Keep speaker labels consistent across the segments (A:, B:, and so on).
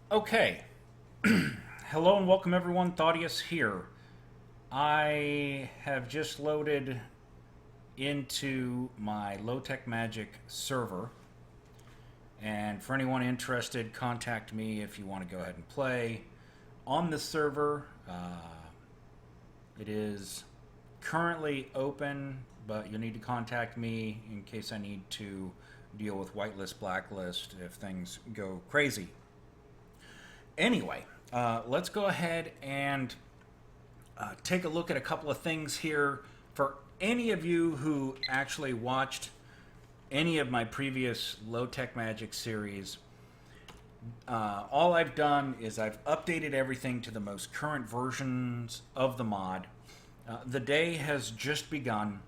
A: Okay. Hello and welcome everyone. Thaddeus here. I have just loaded into my Low Tech Magic server. And for anyone interested, contact me if you want to go ahead and play on the server. It is currently open, but you'll need to contact me in case I need to deal with whitelist, blacklist if things go crazy. Anyway, let's go ahead and take a look at a couple of things here. For any of you who actually watched any of my previous Low Tech Magic series, all I've done is I've updated everything to the most current versions of the mod. The day has just begun,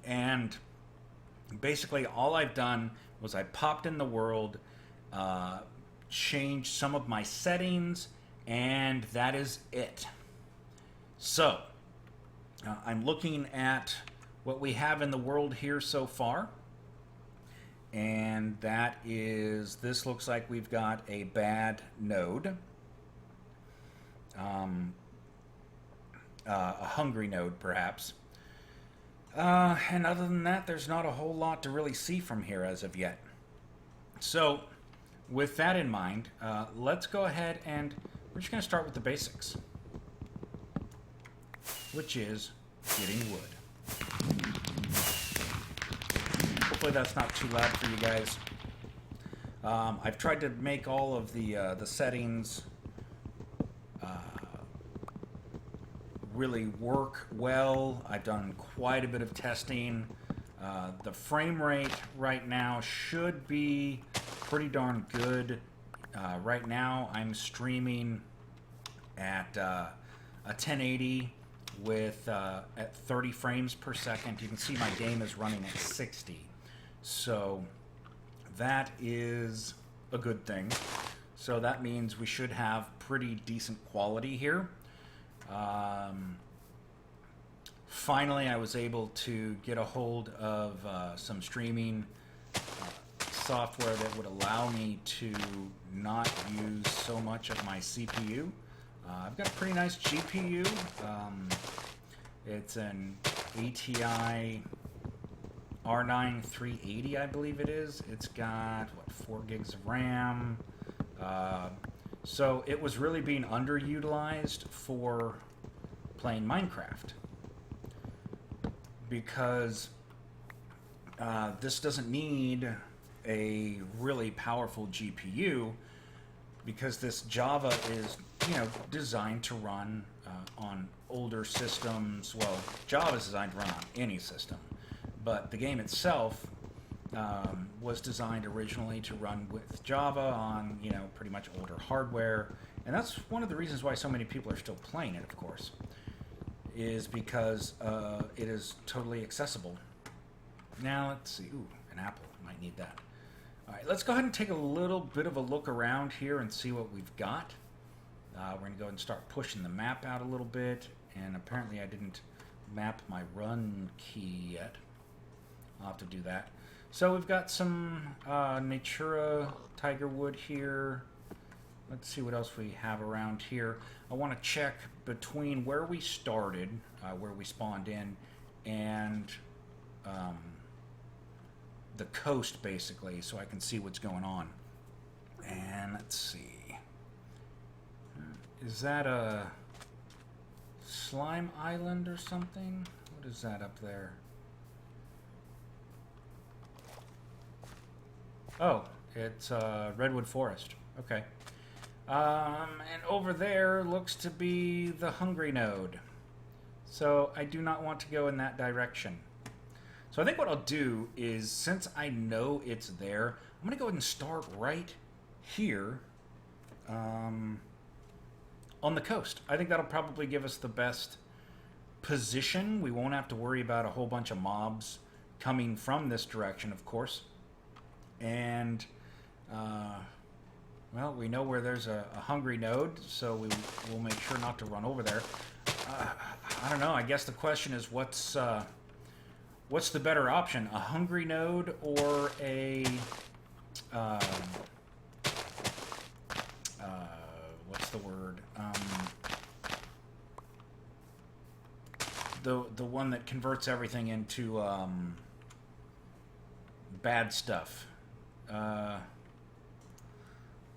A: and basically all I've done was I popped in the world, changed some of my settings, and that is it. So, I'm looking at what we have in the world here so far, and that is, this looks like we've got a bad node, a hungry node perhaps. And other than that, there's not a whole lot to really see from here as of yet. So, with that in mind, let's go ahead and we're just going to start with the basics, which is getting wood. Hopefully that's not too loud for you guys. I've tried to make all of the settings really work well. I've done quite a bit of testing. The frame rate right now should be pretty darn good. Right now I'm streaming at a 1080 with at 30 frames per second. You can see my game is running at 60. So that is a good thing. So that means we should have pretty decent quality here. Finally, I was able to get a hold of some streaming software that would allow me to not use so much of my CPU. I've got a pretty nice GPU. It's an ATI R9 380, I believe it is. It's got, 4 gigs of RAM. So it was really being underutilized for playing Minecraft, because this doesn't need a really powerful GPU, because this Java is, designed to run on older systems. Well, Java is designed to run on any system, but the game itself was designed originally to run with Java on, pretty much older hardware. And that's one of the reasons why so many people are still playing it, of course, is because it is totally accessible. Now, let's see. Ooh, an apple. Might need that. All right, let's go ahead and take a little bit of a look around here and see what we've got. We're going to go ahead and start pushing the map out a little bit. And apparently I didn't map my run key yet. I'll have to do that. So we've got some Natura Tiger Wood here. Let's see what else we have around here. I want to check between where we started, where we spawned in, and the coast, basically, so I can see what's going on. And let's see. Is that a slime island or something? What is that up there? Oh, it's Redwood Forest. Okay. And over there looks to be the Hungry Node. So I do not want to go in that direction. So I think what I'll do is, since I know it's there, I'm going to go ahead and start right here on the coast. I think that'll probably give us the best position. We won't have to worry about a whole bunch of mobs coming from this direction, of course. And, well, we know where there's a hungry node, so we'll make sure not to run over there. I don't know. I guess the question is, what's the better option? A hungry node or a the word? The one that converts everything into bad stuff.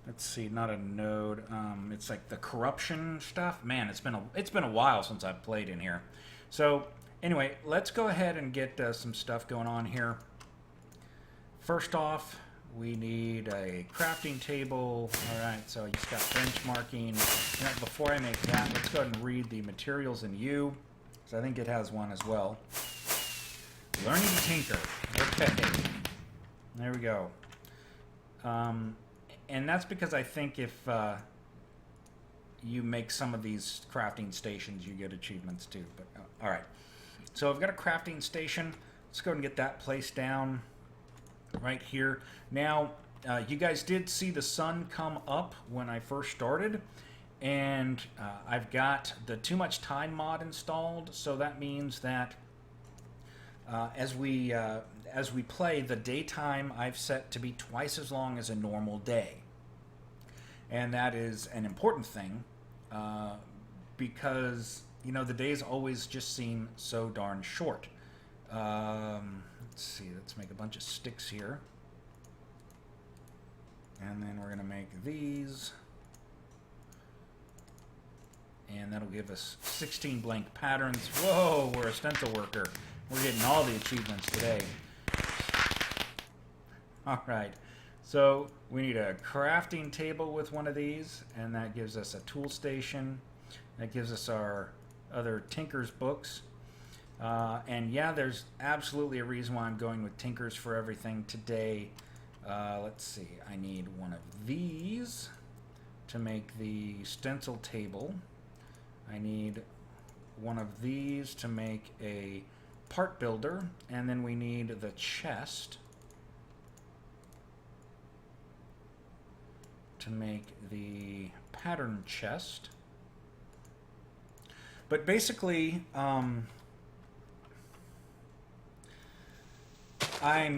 A: Let's see, not a node. It's like the corruption stuff. Man, it's been a while since I've played in here. So anyway, let's go ahead and get some stuff going on here. First off, we need a crafting table. All right, so I just got benchmarking. Now, before I make that, let's go ahead and read the materials in U, because I think it has one as well. Learning to tinker. Okay, there we go. And that's because I think if you make some of these crafting stations, you get achievements too. But all right, so I've got a crafting station. Let's go ahead and get that placed down right here. Now, you guys did see the sun come up when I first started, and I've got the Too Much Time mod installed. So that means that as we play, the daytime I've set to be twice as long as a normal day. And that is an important thing because, you know, the days always just seem so darn short. Let's see, let's make a bunch of sticks here. And then we're going to make these. And that'll give us 16 blank patterns. Whoa, we're a stencil worker. We're getting all the achievements today. All right, so we need a crafting table with one of these, and that gives us a tool station. That gives us our other Tinker's books. And yeah, there's absolutely a reason why I'm going with Tinkers for everything today. Let's see, I need one of these to make the stencil table. I need one of these to make a part builder, and then we need the chest to make the pattern chest. But basically, I'm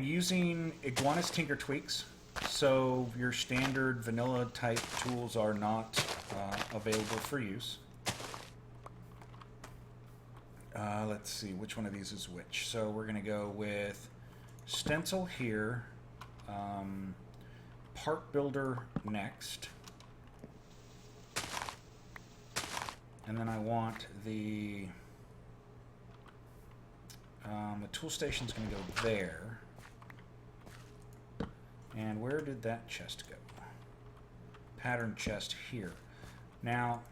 A: using Iguana's Tinker Tweaks, so your standard vanilla type tools are not available for use. Let's see, which one of these is which? So we're going to go with stencil here, part builder next, and then I want the tool station's going to go there. And where did that chest go? Pattern chest here. Now,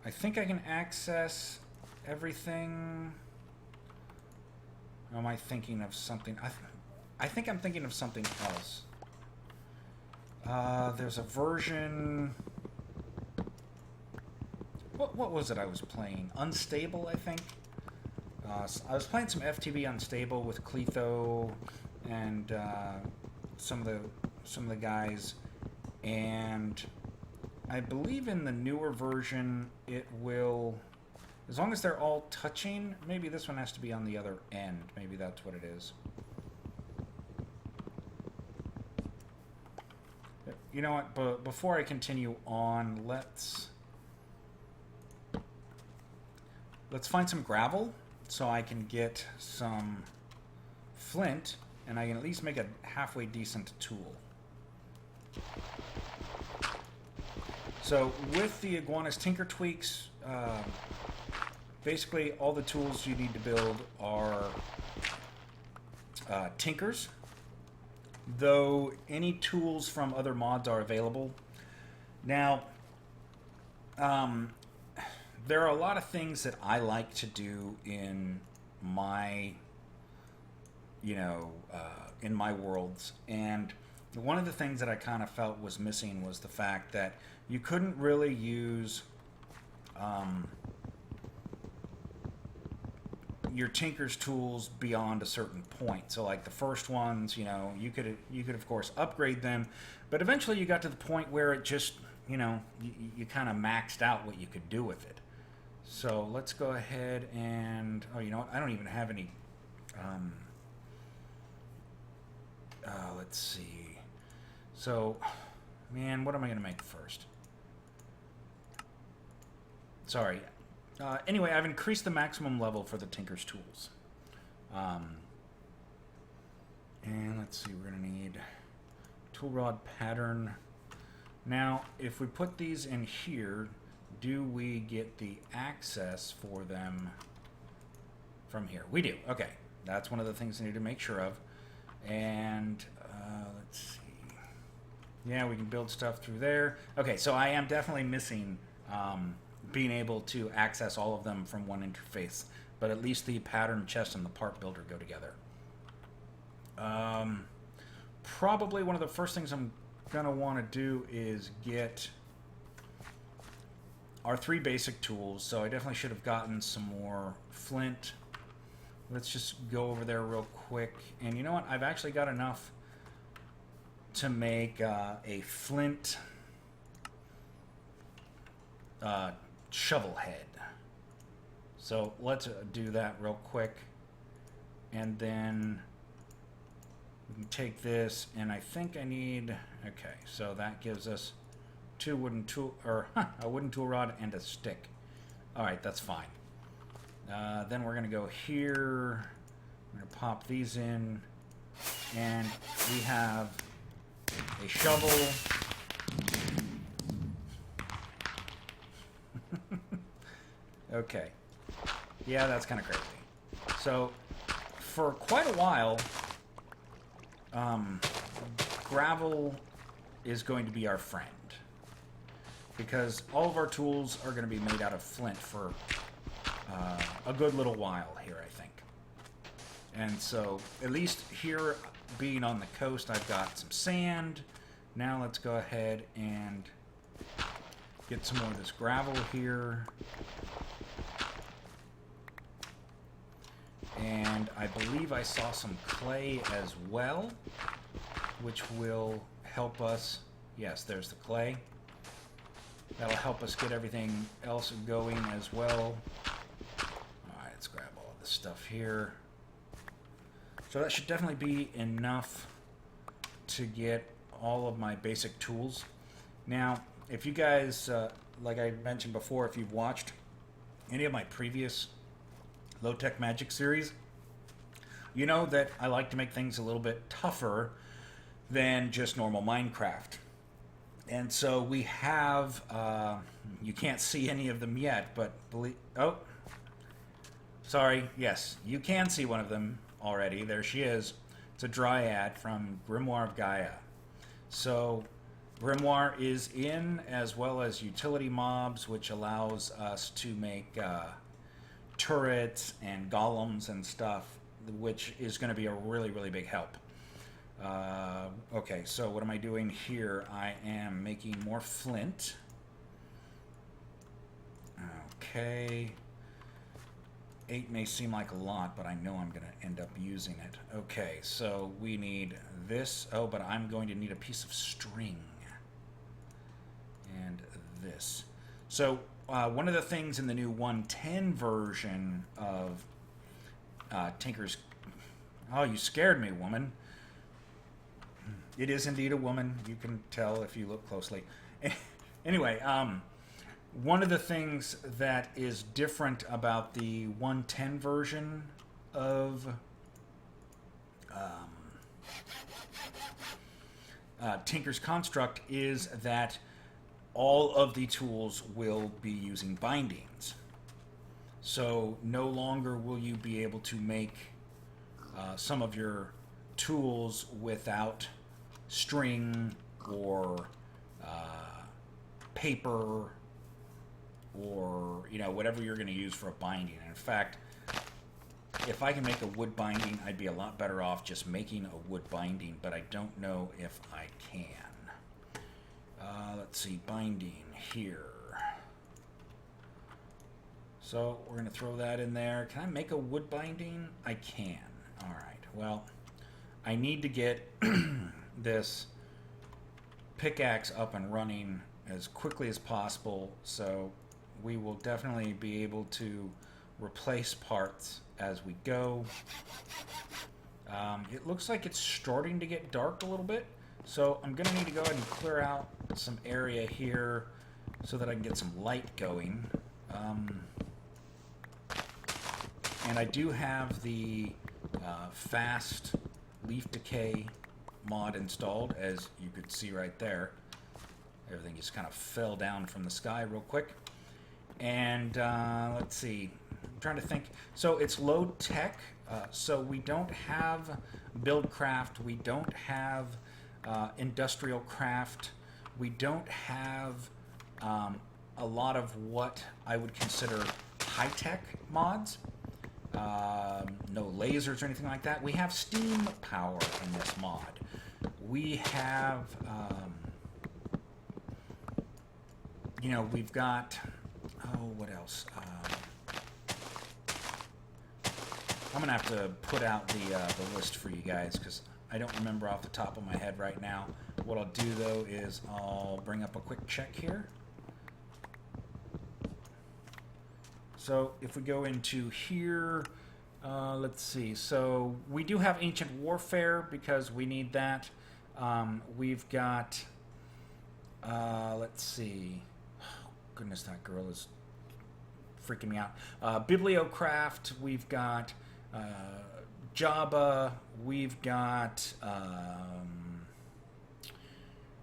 A: I think I can access everything. Or am I thinking of something? I think I'm thinking of something else. There's a version. What was it I was playing? Unstable, I think. So I was playing some FTB Unstable with Cletho and some of the guys, and I believe in the newer version it will, as long as they're all touching. Maybe this one has to be on the other end. Maybe that's what it is. You know what? But before I continue on, let's find some gravel so I can get some flint, and I can at least make a halfway decent tool. So with the Iguana's Tinker Tweaks, basically all the tools you need to build are tinkers, though any tools from other mods are available. Now, there are a lot of things that I like to do in my, in my worlds, and one of the things that I kind of felt was missing was the fact that you couldn't really use your tinker's tools beyond a certain point. So like the first ones, you could of course upgrade them, but eventually you got to the point where it just, you kind of maxed out what you could do with it. So let's go ahead and, you know what, I don't even have any, let's see. So, man, what am I going to make first? Sorry. Anyway, I've increased the maximum level for the Tinker's Tools. And let's see, we're going to need tool rod pattern. Now, if we put these in here, do we get the access for them from here? We do. Okay. That's one of the things I need to make sure of. And let's see. Yeah, we can build stuff through there. Okay, so I am definitely missing being able to access all of them from one interface. But at least the pattern chest and the part builder go together. Probably one of the first things I'm going to want to do is get our 3 basic tools. So I definitely should have gotten some more flint. Let's just go over there real quick. And you know what? I've actually got enough to make a flint shovel head. So let's do that real quick. And then we can take this, and I think I need... Okay, so that gives us 2 wooden tool... or a wooden tool rod and a stick. Alright, that's fine. Then we're going to go here. I'm going to pop these in. And we have a shovel. Okay. Yeah, that's kind of crazy. So, for quite a while, gravel is going to be our friend. Because all of our tools are going to be made out of flint for a good little while here, I think. And so, at least here, being on the coast, I've got some sand. Now let's go ahead and get some more of this gravel here. And I believe I saw some clay as well, which will help us. Yes, there's the clay. That'll help us get everything else going as well. Alright, let's grab all of this stuff here. So that should definitely be enough to get all of my basic tools. Now, if you guys, like I mentioned before, if you've watched any of my previous low-tech magic series, you know that I like to make things a little bit tougher than just normal Minecraft. And so we have, you can't see any of them yet, but oh, sorry, yes, you can see one of them already. There she is. It's a dryad from Grimoire of Gaia. So Grimoire is in, as well as utility mobs, which allows us to make turrets and golems and stuff, which is going to be a really, really big help. Okay, so what am I doing here? I am making more flint. Okay. 8 may seem like a lot, but I know I'm going to end up using it. Okay, so we need this. Oh, but I'm going to need a piece of string. And this. So, one of the things in the new 110 version of Tinker's... Oh, you scared me, woman. It is indeed a woman. You can tell if you look closely. Anyway, one of the things that is different about the 110 version of Tinker's Construct is that all of the tools will be using bindings. So no longer will you be able to make some of your tools without string or paper or, you know, whatever you're going to use for a binding. And in fact, if I can make a wood binding, I'd be a lot better off just making a wood binding, but I don't know if I can. Let's see, binding here. So we're going to throw that in there. Can I make a wood binding? I can. All right. Well, I need to get this pickaxe up and running as quickly as possible, so we will definitely be able to replace parts as we go. It looks like it's starting to get dark a little bit, so I'm going to need to go ahead and clear out some area here so that I can get some light going. And I do have the fast leaf decay mod installed, as you could see right there. Everything just kind of fell down from the sky real quick. And let's see, I'm trying to think. So it's low tech, so we don't have buildcraft, we don't have industrial craft, we don't have a lot of what I would consider high-tech mods. No lasers or anything like that. We have steam power in this mod. We have, you know, we've got, oh, what else? I'm going to have to put out the list for you guys because I don't remember off the top of my head right now. What I'll do, though, is I'll bring up a quick check here. So if we go into here, let's see. So we do have Ancient Warfare because we need that. We've got, let's see. Oh, goodness, that girl is freaking me out. Bibliocraft, we've got Java, we've got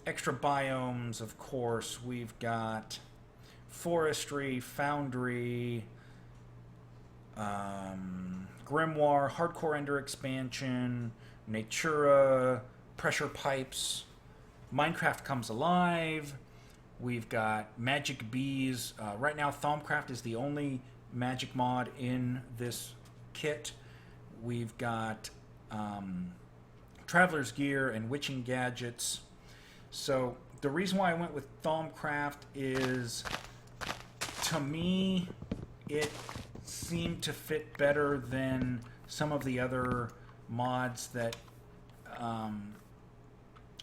A: extra biomes, of course. We've got Forestry, Foundry, Grimoire, Hardcore Ender Expansion, Natura, Pressure Pipes, Minecraft Comes Alive. We've got Magic Bees. Right now, Thaumcraft is the only magic mod in this kit. We've got Traveler's Gear and Witching Gadgets. So the reason why I went with Thaumcraft is, to me, it seemed to fit better than some of the other mods that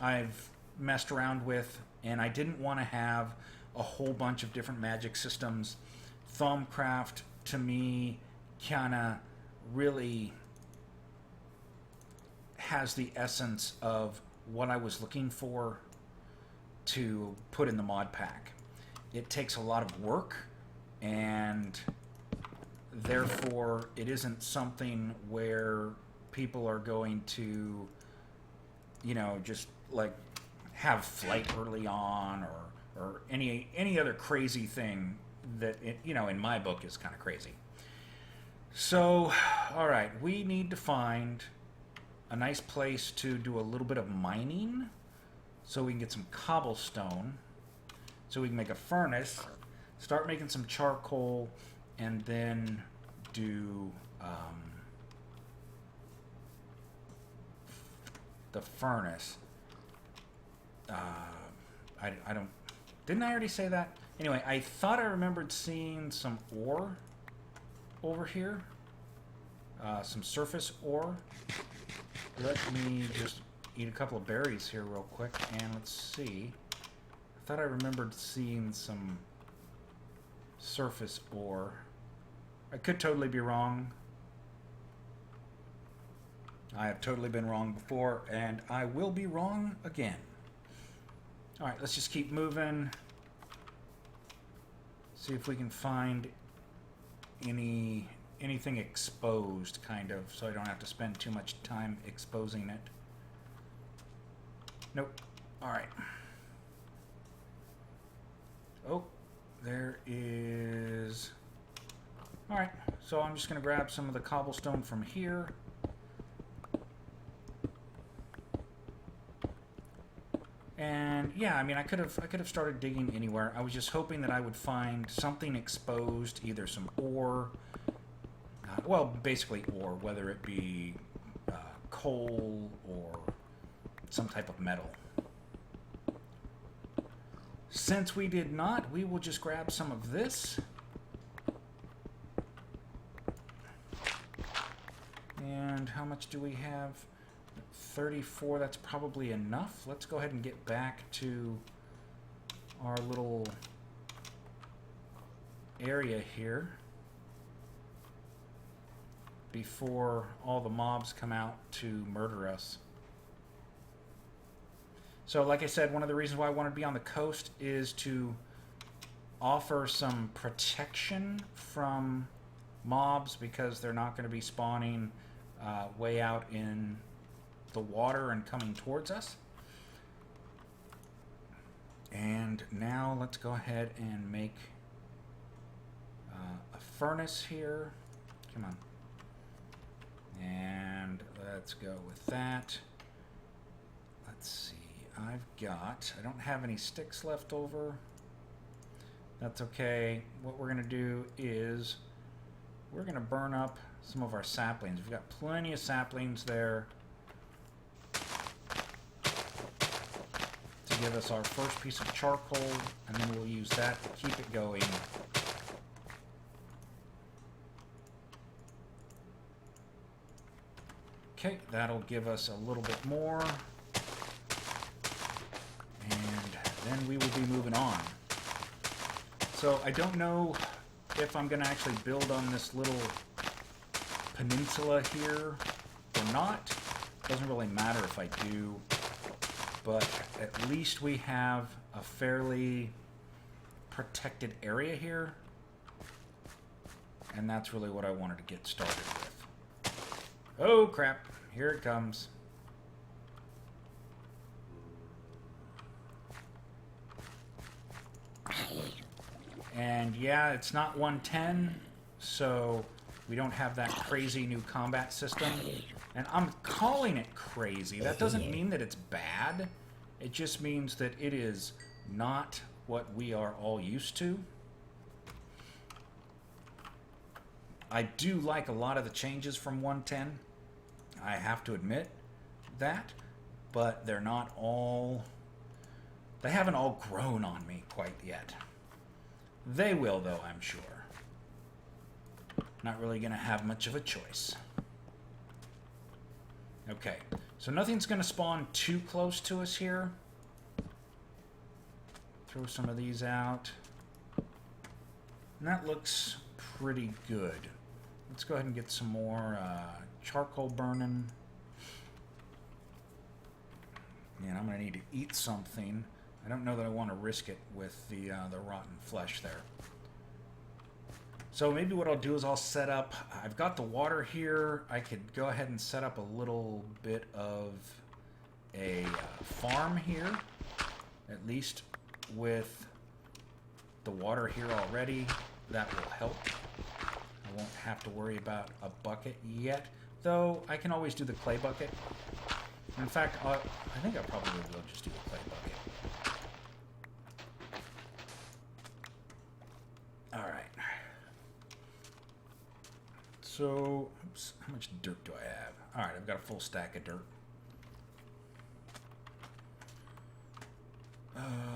A: I've messed around with, and I didn't want to have a whole bunch of different magic systems. Thaumcraft, to me, kind of really has the essence of what I was looking for to put in the mod pack. It takes a lot of work, and therefore it isn't something where people are going to, you know, just like have flight early on or any other crazy thing that it, you know, in my book is kind of crazy. So, all right, we need to find a nice place to do a little bit of mining so we can get some cobblestone, so we can make a furnace, start making some charcoal, and then do the furnace. I don't... Didn't I already say that? Anyway, I thought I remembered seeing some ore over here. Some surface ore. Let me just eat a couple of berries here real quick, and let's see. I thought I remembered seeing some surface ore. I could totally be wrong. I have totally been wrong before, and I will be wrong again. Alright, let's just keep moving. See if we can find anything exposed, kind of, so I don't have to spend too much time exposing it. Nope. Alright. Oh, there is... Alright, so I'm just going to grab some of the cobblestone from here. And yeah, I mean, I could have started digging anywhere. I was just hoping that I would find something exposed, either some ore, well, basically ore, whether it be coal or some type of metal. Since we did not, we will just grab some of this. And how much do we have? 34, that's probably enough. Let's go ahead and get back to our little area here before all the mobs come out to murder us. So like I said, one of the reasons why I want to be on the coast is to offer some protection from mobs because they're not going to be spawning way out in the water and coming towards us. And now let's go ahead and make a furnace here. Come on. And let's go with that. Let's see. I don't have any sticks left over. That's okay. What we're going to do is we're going to burn up some of our saplings. We've got plenty of saplings there to give us our first piece of charcoal, and then we'll use that to keep it going. Okay, that'll give us a little bit more, and then we will be moving on. So I don't know if I'm going to actually build on this little peninsula here or not. Doesn't really matter if I do, but at least we have a fairly protected area here, and that's really what I wanted to get started with. Oh crap, here it comes. And yeah, it's not 110, so we don't have that crazy new combat system. And I'm calling it crazy. That doesn't mean that it's bad. It just means that it is not what we are all used to. I do like a lot of the changes from 110. I have to admit that. But they're not all... They haven't all grown on me quite yet. They will, though, I'm sure. Not really going to have much of a choice. Okay, so nothing's going to spawn too close to us here. Throw some of these out. And that looks pretty good. Let's go ahead and get some more charcoal burning. And I'm going to need to eat something. I don't know that I want to risk it with the rotten flesh there. So maybe what I'll do is I'll set up... I've got the water here. I could go ahead and set up a little bit of a farm here. At least with the water here already. That will help. I won't have to worry about a bucket yet. Though, I can always do the clay bucket. In fact, I think I probably will just do the clay bucket. Alright. So, oops, how much dirt do I have? Alright, I've got a full stack of dirt.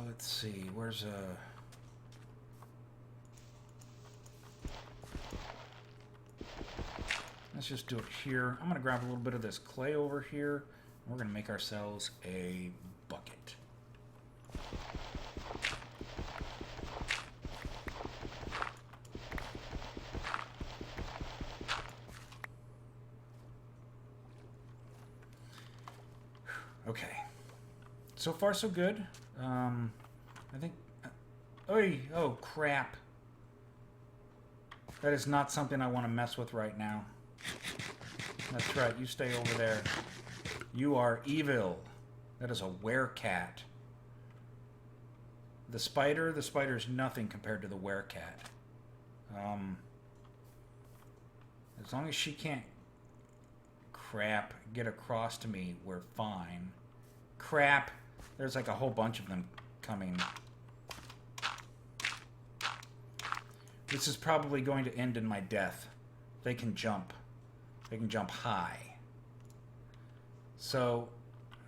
A: Let's see, where's let's just do it here. I'm going to grab a little bit of this clay over here. And we're going to make ourselves a bucket. Okay. So far, so good. I think... oh, crap. That is not something I want to mess with right now. That's right, you stay over there. You are evil. That is a werecat. The spider's nothing compared to the werecat. As long as she can't get across to me, we're fine. Crap. There's like a whole bunch of them coming. This is probably going to end in my death. They can jump. They can jump high. So,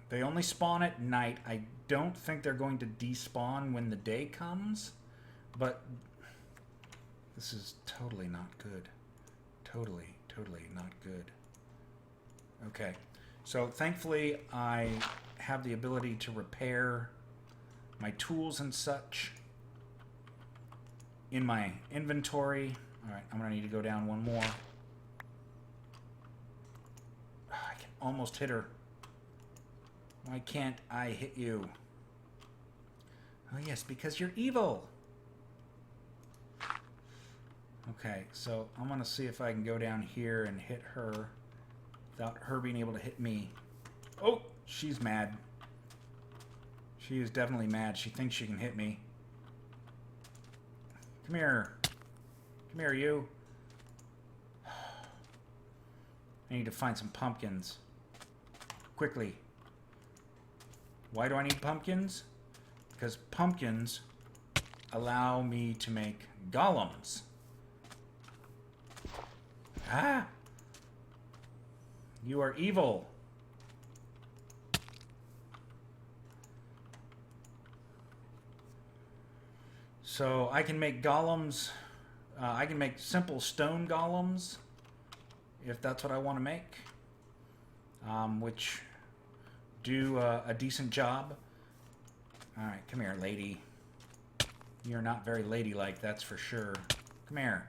A: they only spawn at night. I don't think they're going to despawn when the day comes. But this is totally not good. Totally not good. Okay. So, thankfully, I have the ability to repair my tools and such in my inventory. Alright, I'm going to need to go down one more. I can almost hit her. Why can't I hit you? Oh yes, because you're evil. Okay, so I'm going to see if I can go down here and hit her without her being able to hit me. Oh, she's mad. She is definitely mad. She thinks she can hit me. Come here. Come here, you. I need to find some pumpkins. Quickly. Why do I need pumpkins? Because pumpkins allow me to make golems. Ah! You are evil. So I can make golems. I can make simple stone golems if that's what I want to make, which do a decent job. All right, come here, lady. You're not very ladylike, that's for sure. Come here.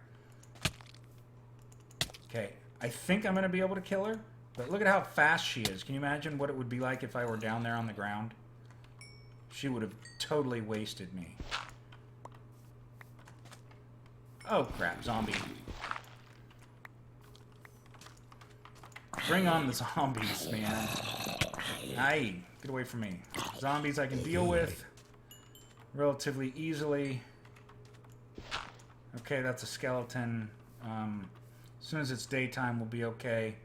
A: Okay, I think I'm going to be able to kill her, but look at how fast she is. Can you imagine what it would be like if I were down there on the ground? She would have totally wasted me. Oh, crap, zombie. Bring on the zombies, man. Aye, get away from me. Zombies I can deal with relatively easily. Okay, that's a skeleton. As soon as it's daytime, we'll be okay.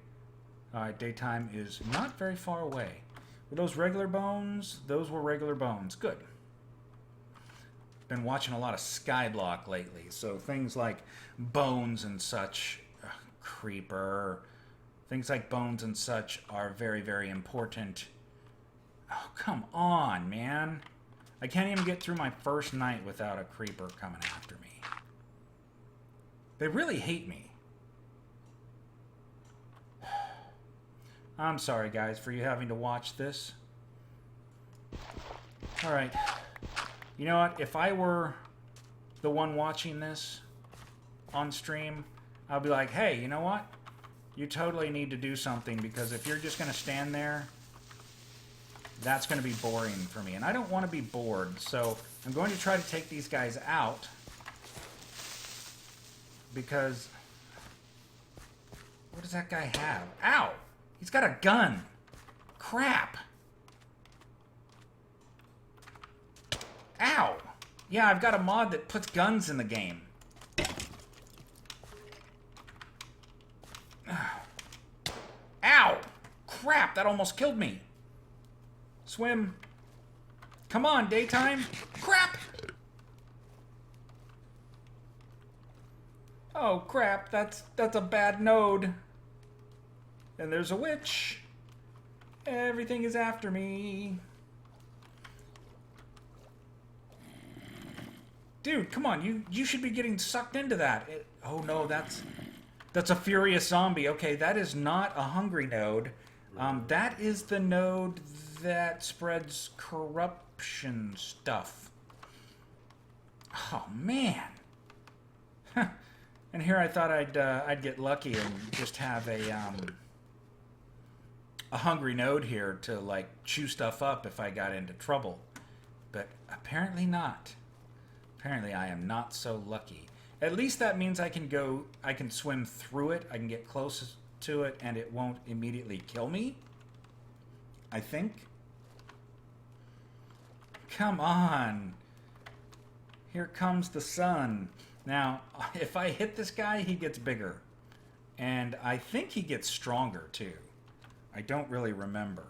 A: Alright, daytime is not very far away. Were those regular bones? Those were regular bones. Good. Been watching a lot of Skyblock lately, so things like bones and such, creeper, things like bones and such are very, very important. Oh, come on, man. I can't even get through my first night without a creeper coming after me. They really hate me. I'm sorry, guys, for you having to watch this. Alright. You know what? If I were the one watching this on stream, I'd be like, hey, you know what? You totally need to do something, because if you're just going to stand there, that's going to be boring for me. And I don't want to be bored, so I'm going to try to take these guys out. Because... what does that guy have? Ow! He's got a gun! Crap! Ow! Yeah, I've got a mod that puts guns in the game. Ow! Crap, that almost killed me. Swim. Come on, daytime. Crap! Oh, crap, that's a bad node. And there's a witch. Everything is after me. Dude, come on, you should be getting sucked into that. Oh no, that's a furious zombie. Okay, that is not a hungry node. That is the node that spreads corruption stuff. Oh man. And here I thought I'd get lucky and just have a hungry node here to like chew stuff up if I got into trouble. But apparently not. Apparently I am not so lucky. At least that means I can swim through it, I can get close to it, and it won't immediately kill me. I think. Come on. Here comes the sun. Now, if I hit this guy, he gets bigger. And I think he gets stronger, too. I don't really remember.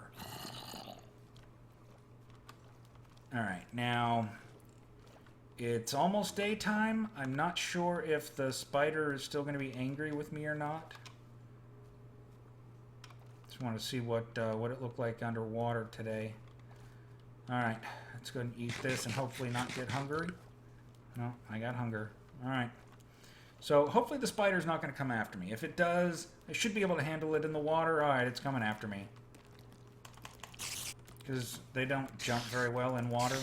A: Alright, now... it's almost daytime. I'm not sure if the spider is still going to be angry with me or not. Just want to see what it looked like underwater today. Alright, let's go and eat this and hopefully not get hungry. No, I got hunger. Alright. So hopefully the spider's not going to come after me. If it does, I should be able to handle it in the water. Alright, it's coming after me. Because they don't jump very well in water.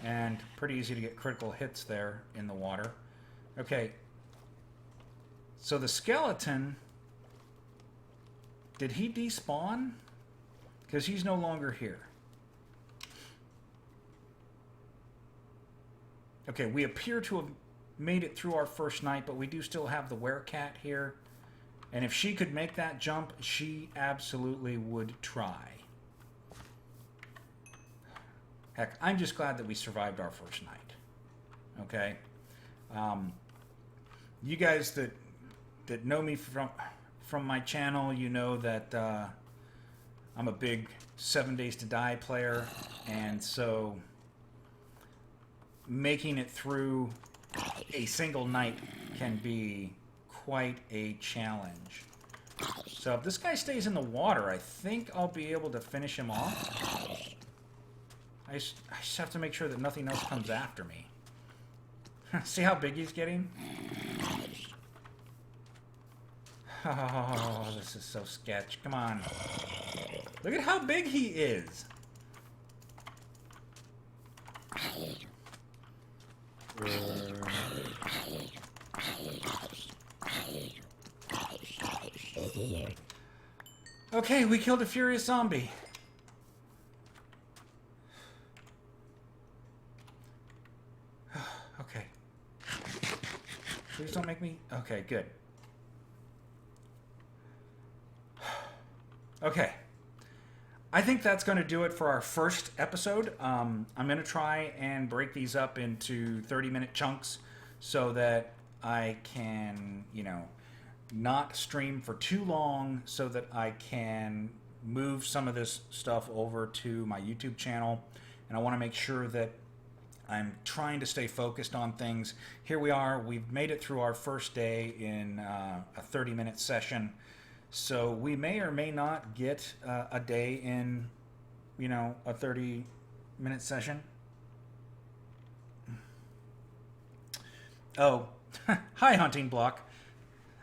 A: And pretty easy to get critical hits there in the water. Okay. So the skeleton... did he despawn? Because he's no longer here. Okay, we appear to have made it through our first night, but we do still have the werecat here. And if she could make that jump, she absolutely would try. Heck, I'm just glad that we survived our first night. Okay? You guys that know me from my channel, you know that I'm a big 7 Days to Die player, and so making it through a single night can be quite a challenge. So if this guy stays in the water, I think I'll be able to finish him off. I just have to make sure that nothing else comes after me. See how big he's getting? Oh, this is so sketch. Come on. Look at how big he is. Okay, we killed a furious zombie. Okay. Please don't make me... Okay, good. Okay. I think that's going to do it for our first episode. I'm going to try and break these up into 30-minute chunks so that I can, you know, not stream for too long, so that I can move some of this stuff over to my YouTube channel. And I want to make sure that I'm trying to stay focused on things. Here we are. We've made it through our first day in a 30-minute session. So we may or may not get a day in, you know, a 30-minute session. Oh, hi, Hunting Block.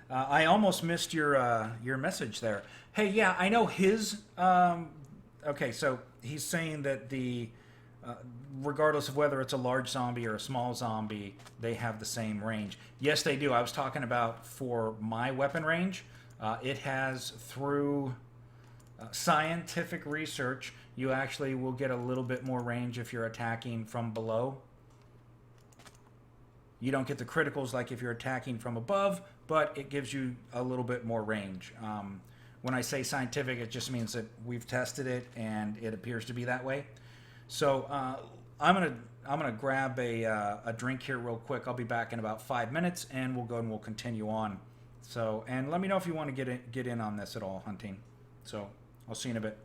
A: I almost missed your message there. Hey, yeah, I know his... okay, so he's saying that the... regardless of whether it's a large zombie or a small zombie, they have the same range. Yes, they do. I was talking about for my weapon range. It has, through scientific research, you actually will get a little bit more range if you're attacking from below. You don't get the criticals like if you're attacking from above, but it gives you a little bit more range. When I say scientific, it just means that we've tested it and it appears to be that way. So I'm gonna grab a drink here real quick. I'll be back in about 5 minutes, and we'll go and we'll continue on. So, and let me know if you want to get in on this at all, Hunting. So I'll see you in a bit.